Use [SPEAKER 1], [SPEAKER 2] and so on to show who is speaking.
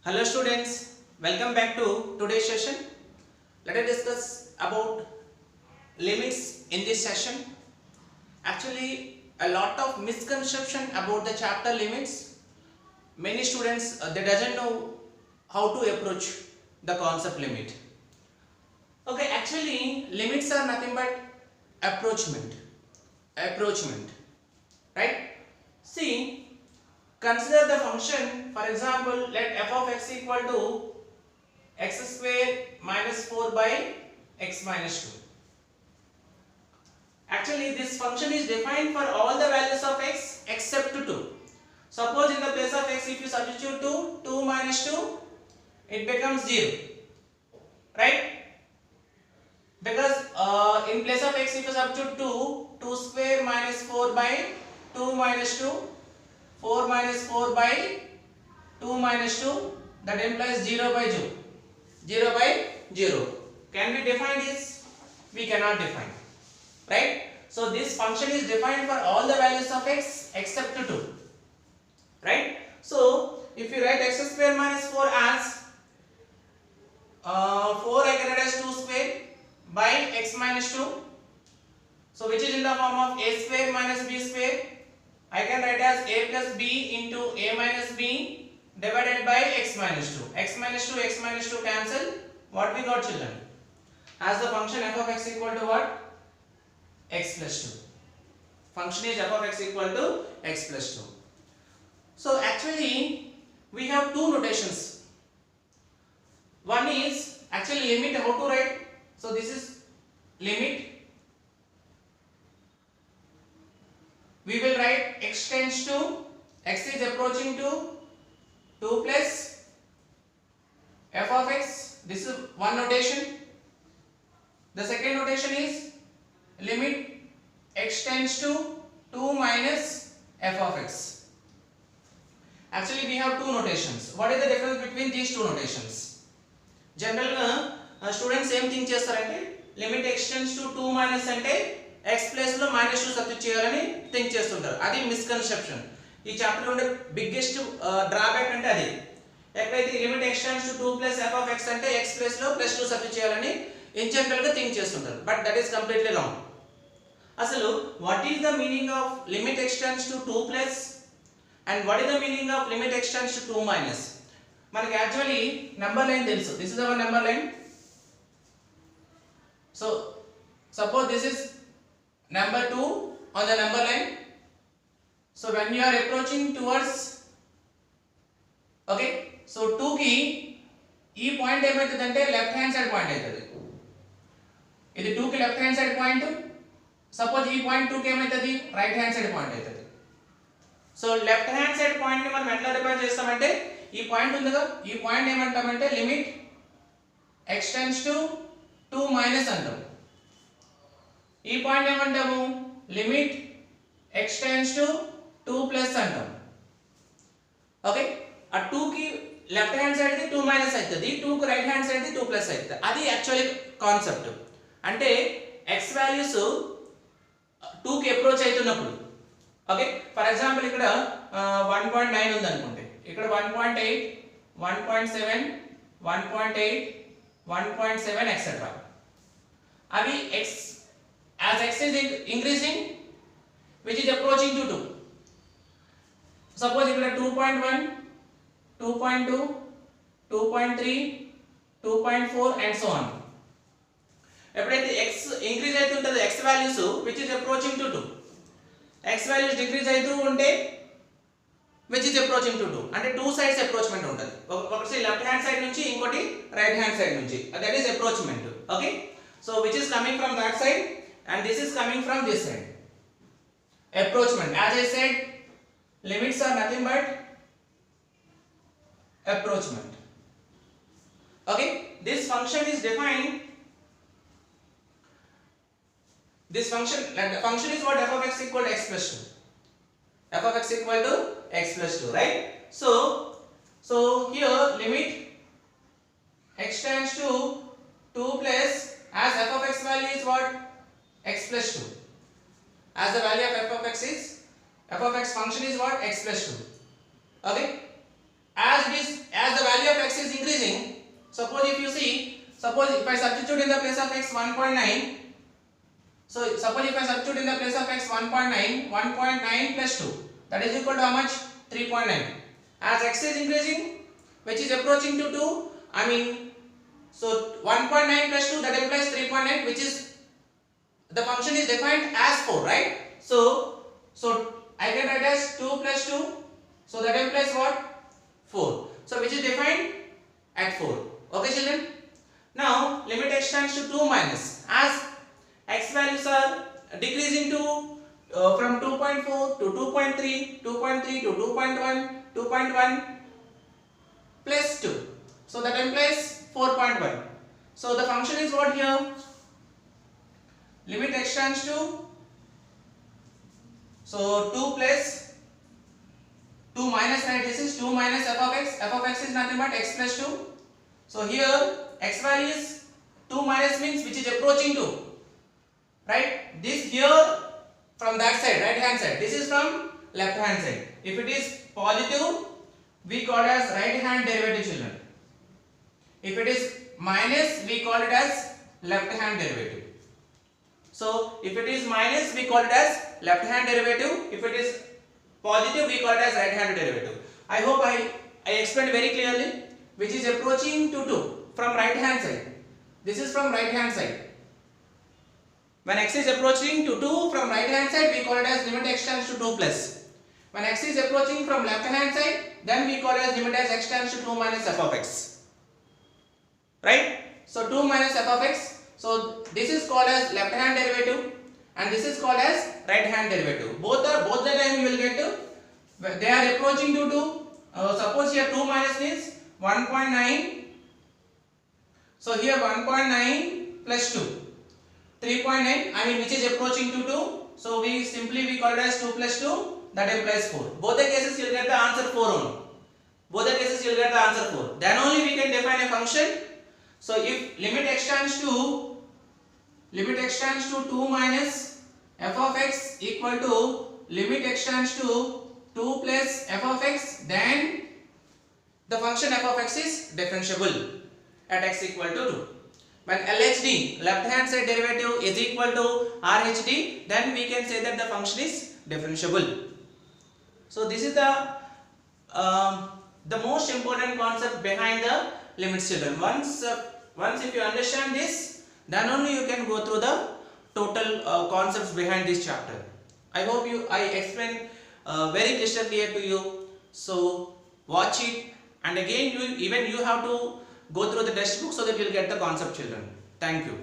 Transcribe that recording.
[SPEAKER 1] Hello students, welcome back to today's session. Let us discuss about limits in this session. Actually, a lot of misconception about the chapter limits. Many students they doesn't know how to approach the concept limit. Okay, actually limits are nothing but approachment. Approachment, right? See, consider the function. For example, let f of x equal to x square minus 4 by x minus 2. Actually, this function is defined for all the values of x except 2. Suppose in the place of x, if you substitute 2 minus 2, it becomes 0. Right? Because in place of x, if you substitute 2 square minus 4 by 2 minus 2, 4 minus 4 by 2 minus 2, that implies 0 by 0. 0 by 0. Can we define this? We cannot define. Right? So this function is defined for all the values of x except 2. Right? So if you write x square minus 4 as 4 I can write as 2 square by x minus 2. So which is in the form of a square minus b square. I can write as a plus b into a minus b divided by x minus 2. X minus 2 cancel. What we got, children? As the function f of x equal to what? X plus 2. Function is f of x equal to x plus 2. So actually we have two notations. One is actually limit, how to write? So this is limit. We will write x tends to, x is approaching to 2 plus f of x. This is one notation. The second notation is limit x tends to 2 minus f of x. Actually we have two notations. What is the difference between these two notations? General students same thing chestarante limit x tends to 2 minus ante x place lo minus 2 substitute cheyalani think chestuntaru. Adi misconception. Ee chapter lo unde biggest drawback ante adi. Ekkaithe limit x tends to 2 plus f of x ante x place lo plus 2 substitute cheyalani in general ga think chestuntaru. But that is completely wrong. Asalu what is the meaning of limit x tends to 2 plus and what is the meaning of limit x tends to 2 minus? మనకి actually number line తెలుసు. This is our number line. So suppose this is number 2 on the number line. So when you are approaching towards, okay, so 2 కి ఈ point ఏమవుతుందంటే left hand side point అవుతుంది. ఇది 2 కి left hand side point. Suppose ఈ point 2 కి ఏమవుతుంది right hand side point అవుతుంది. So left hand side point ని మనం ఎట్లా డిఫైన్ చేస్తామంటే ఈ పాయింట్ ఉందిగా, ఈ పాయింట్ ఏమంటామంటే limit x tends to 2 minus అంటాం. ఈ పాయింట్ ఏమంటాము limit x tends to 2 plus అంటాం. ఓకే, ఆ 2 కి left hand side the 2 minus అవుతుంది, 2 కి right hand side the 2 plus అవుతుంది. అది యాక్చువల్లీ కాన్సెప్ట్. అంటే x వాల్యూస్ 2 కి అప్రోచ్ అవుతున్నప్పుడు, ఓకే, ఫర్ ఎగ్జాంపుల్ ఇక్కడ 1.9 ఉంది అనుకుంటే, ఇక్కడ 1.8, 1.7, 1.8, 1.7 etc. అవి x as x is increasing which is approaching to 2. Suppose ఇక్కడ 2.1, 2.2, 2.3, 2.4 and so on. ఎప్పుడైతే x ఇంక్రీజ్ అవుతుంటుందో x values which is approaching to 2, x values decrease అవుతూ ఉంటే which is approaching to 2, అంటే టూ సైడ్స్ అప్రోచ్మెంట్ ఉంటుంది. ఒకటి left hand side నుంచి, ఇంకోటి రైట్ హ్యాండ్ సైడ్ నుంచి. That is approachment. Okay, so which is coming from that side and this is coming from this side. Approachment, as I said, limits are nothing but approachment. Okay, this function is defined. This function, like the function is what? F of x equal to x plus 2. F of x equal to x plus 2, right? So here limit x tends to 2 plus, as f of x value is what? X plus 2. As the value of f of x is, f of x function is what? X plus 2. Okay, as the value of see, suppose if I substitute in the place of x 1.9, so suppose if I substitute in the place of x 1.9, 1.9 plus 2, that is equal to how much? 3.9. As x is increasing, which is approaching to 2, I mean, so 1.9 plus 2, that implies 3.9, which is, the function is defined as 4, right? So I can write as 2 plus 2, so that implies what? 4. So which is defined at 4. Okay children? Now limit x tends to 2 minus, as x values are decreasing to from 2.4 to 2.3, 2.3 to 2.1, 2.1 plus 2. So that implies 4.1. So the function is what here? Limit x tends to, so 2 plus 2 minus, right? This is 2 minus f of x. F of x is nothing but x plus 2. So here x value is 2 minus means which is approaching 2. Right? This here from that side, right hand side. This is from left hand side. If it is positive, we call it as right hand derivative children. If it is minus, we call it as left hand derivative. So if it is minus, we call it as left hand derivative. If it is positive, we call it as right hand derivative. I hope I explained very clearly, which is approaching to 2 from right hand side. This is from right hand side. When x is approaching to 2 from right hand side, we call it as limit x tends to 2 plus. When x is approaching from left hand side, then we call it as limit as x tends to 2 minus f of x. Right? So 2 minus f of x. So this is called as left hand derivative and this is called as right hand derivative. Both the time you will get to, they are approaching to 2. Suppose here 2 minus means 1.9. So here 1.9 plus 2. 3.9, I mean which is approaching to 2. So we call it as 2 plus 2, that implies 4. Both the cases you will get the answer 4 only. Both the cases you will get the answer 4. Then only we can define a function. So if limit x tends to 2 minus f of x equal to limit x tends to 2 plus f of x, then the function f of x is differentiable at x equal to 2. When LHD, left hand side derivative, is equal to RHD, then we can say that the function is differentiable. So this is the most important concept behind the limits children. Once if you understand this, then only you can go through the total concepts behind this chapter. I hope I explained very crystal clear to you. So watch it, and again you have to go through the textbook so that you will get the concept children. Thank you.